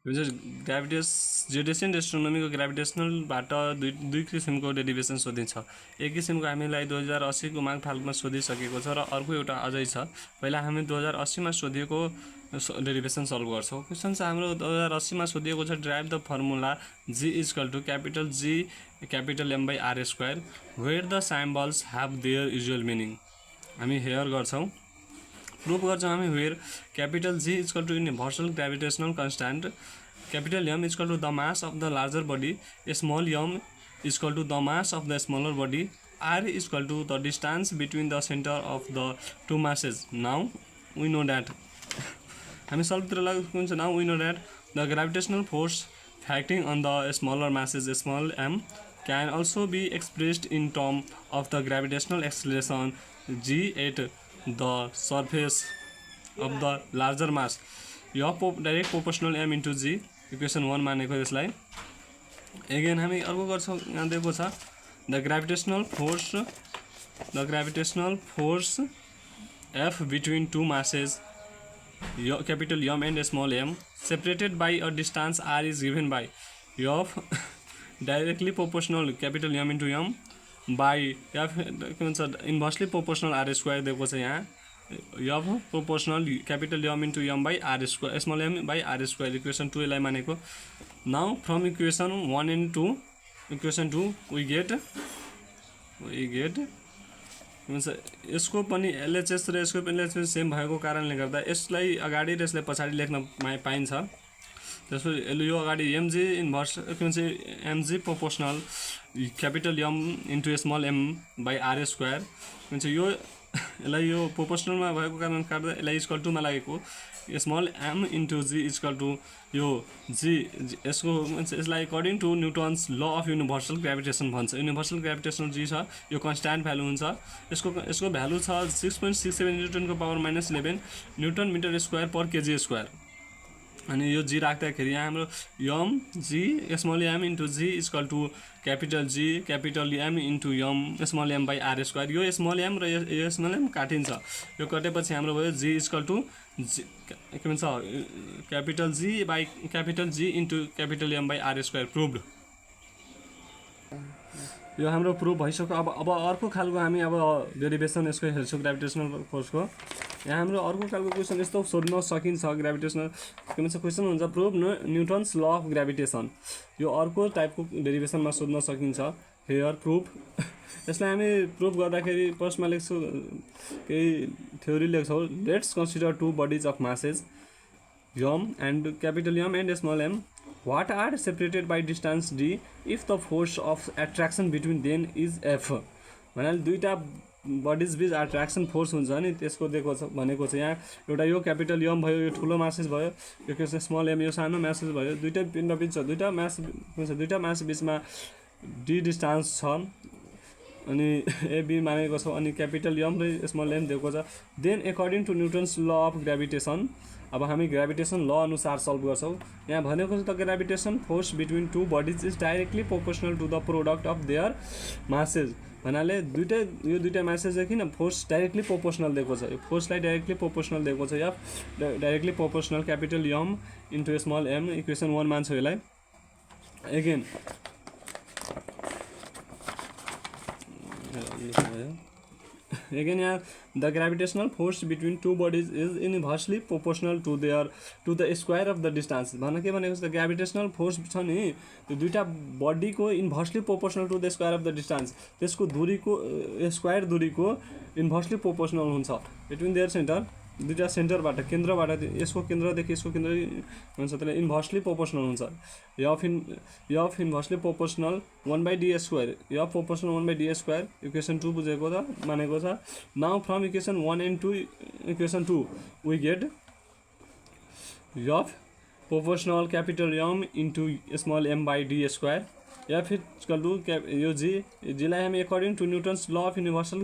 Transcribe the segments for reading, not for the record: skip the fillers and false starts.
यो चाहिँ जेडेसियन एस्ट्रोनोमीको ग्राभिटेसनलबाट दुई किसिमको डेरिभेसन सोधिन्छ। एक किसिमको हामीलाई 2080 को माघ फाल्गुनमा सोधिसकेको छ र अर्को एउटा अझै छ। पहिला हामी 2080 मा सोधिएको डेरिभेसन सल्भ गर्छौँ। क्वेसन चाहिँ हाम्रो 2080 मा सोधिएको छ, drive the formula G equal to capital G capital M by are square where the symbols have their usual meaning. हामी हेयर गर्छौँ, प्रुफ गर्छौँ हामी where capital G equal to universal gravitational constant capital M is equal to the mass of the larger body, small m is equal to the mass of the smaller body, r is equal to the distance between the center of the two masses. Now we know that now we know that the gravitational force acting on the smaller masses small m can also be expressed in terms of the gravitational acceleration g at the surface of the larger mass. Direct proportional m into g equation 1 मानेको यसलाई। Eigen हामी अर्को गर्छौँ, यहाँ दिएको छ the gravitational force f between two masses capital m and small m separated by a distance r is given by f directly proportional capital m into m by f के भन्छ इन्भर्सली प्रोपोर्सनल r स्क्वायर दिएको छ यहाँ f proportional capital m into m by r square small m by r square equation 2 यसलाई मानेको। Now from equation 1 and 2 equation 2 we get भन्छ यसको पनि एलएचएस र यसको पनि एलएचएस सेम भएको कारणले गर्दा यसलाई अगाडि र यसलाई पछाडि लेख्न पाइन्छ। त्यसपछि यो अगाडि एमजी इन्भर्स के भन्छ MG proportional capital m into small m by are square भन्छ। यो यसलाई यो प्रोपोर्सनलमा भएको कारण काट्दा यसलाई इक्वल टूमा लागेको small m into g equal to यो g यसको यसलाई according to Newton's law of universal gravitation भन्छ। युनिभर्सल ग्राभिटेसन जी छ, यो कन्स्ट्यान्ट भ्यालु हुन्छ। यसको भ्यालु छ 6.67 न्युटनको power -11 newton metre square per KG square. अनि यो जी राख्दाखेरि यहाँ हाम्रो m g small m into g equal to capital G capital m into m small m by are square. यो स्मल m र यो स्मल m काटिन्छ, यो कटेपछि हाम्रो भयो g इक्वल टू के भन्छ capital G by capital G into capital m by are square proved. यो हाम्रो प्रुफ भइसक्यो। अब अर्को खालको हामी अब डेरिभेसन यसको हेर्छौँ ग्राभिटेसनल फोर्सको। यहाँ हाम्रो अर्को खालको क्वेसन यस्तो सोध्न सकिन्छ ग्राभिटेसनल के भन्छ क्वेसन हुन्छ proof Newton's law of gravitation. यो अर्को टाइपको डेरिभेसनमा सोध्न सकिन्छ हेयर प्रुफ। यसलाई हामी प्रुफ गर्दाखेरि फर्स्टमा लेख्छौँ केही थ्योरी लेख्छौँ। Let's consider two bodies of masses m and capital M and small m what are separated by distance d if the force of attraction between them is f। भन्नाले दुईटा bodies बीच attraction force हुन्छ नि, त्यसको दिएको छ भनेको छ यहाँ। एउटा यो क्यापिटल m भयो, यो ठुलो मासेस भयो, यो के भन्छ स्मल m यो सानो मासेस भयो। दुईटा पिण्ड बीच छ, दुईटा मास बीचमा d डिस्टेन्स छ अनि ab मानेको छ अनि क्यापिटल m र स्मल m दिएको छ। Then according to Newton's law of gravitation अब हामी ग्राभिटेसन ल अनुसार सल्भ गर्छौँ। यहाँ भनेको छ the gravitation force between two bodies is directly proportional to the product of their masses. भन्नाले यो दुईटा मासेज चाहिँ किन फोर्स डाइरेक्टली प्रोपोर्सनल दिएको छ, यो फोर्सलाई डाइरेक्टली प्रोपोर्सनल दिएको छ या directly proportional capital m into small m equation 1 मान्छौँ यसलाई। एगेन यहाँ the gravitational force between two bodies is inversely proportional to the square of the distance. भन्न के भनेको छ ग्राभिटेसनल फोर्स छ नि त्यो दुईटा बडीको inversely proportional to the square of the distance, त्यसको दूरीको स्क्वायर दूरीको इन्भर्सली प्रोपोर्सनल हुन्छ बिट्विन देयर सेन्टर। दुईटा सेन्टरबाट केन्द्रबाट यसको केन्द्रदेखि यसको केन्द्र हुन्छ त्यसलाई इन्भर्सली प्रोपोर्सनल हुन्छ। F inversely proportional 1/d square F proportional 1/d square equation 2 बुझेको त मानेको छ। Now from equation 1 and 2 equation 2 we get F proportional capital m into small m by d square. F equal to यो जीलाई हामी according to Newton's law of universal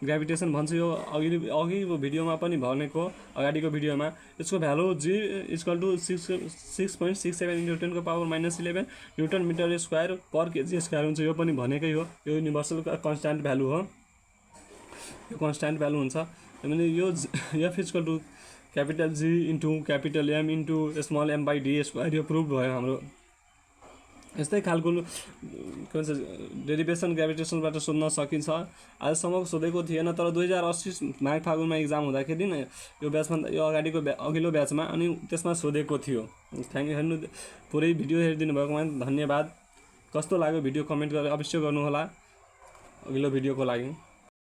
gravitation भन्छ। यो अघिको भिडियोमा पनि भनेको अगाडिको भिडियोमा यसको भ्यालु जी इक्वल टू 6.67 न्युटनको power -11 newton metre square per KG square हुन्छ। यो पनि भनेकै हो, यो युनिभर्सल कन्स्ट्यान्ट भ्यालु हो, यो कन्स्ट्यान्ट भ्यालु हुन्छ। अनि यो F equal to capital G into capital M into small M by D square यो प्रुभ भयो हाम्रो। यस्तै खालको के भन्छ डेरिभेसन ग्राभिटेसनबाट सोध्न सकिन्छ। आजसम्म सोधेको थिएन, तर 2080 माघ फागुनमा इक्जाम हुँदाखेरि नै यो ब्याचमा यो अघिल्लो ब्याचमा अनि त्यसमा सोधेको थियो। हेर्नु पुरै भिडियो हेरिदिनु भएकोमा धन्यवाद। कस्तो लाग्यो भिडियो कमेन्ट गरेर अवश्य गर्नुहोला अघिल्लो भिडियोको लागि।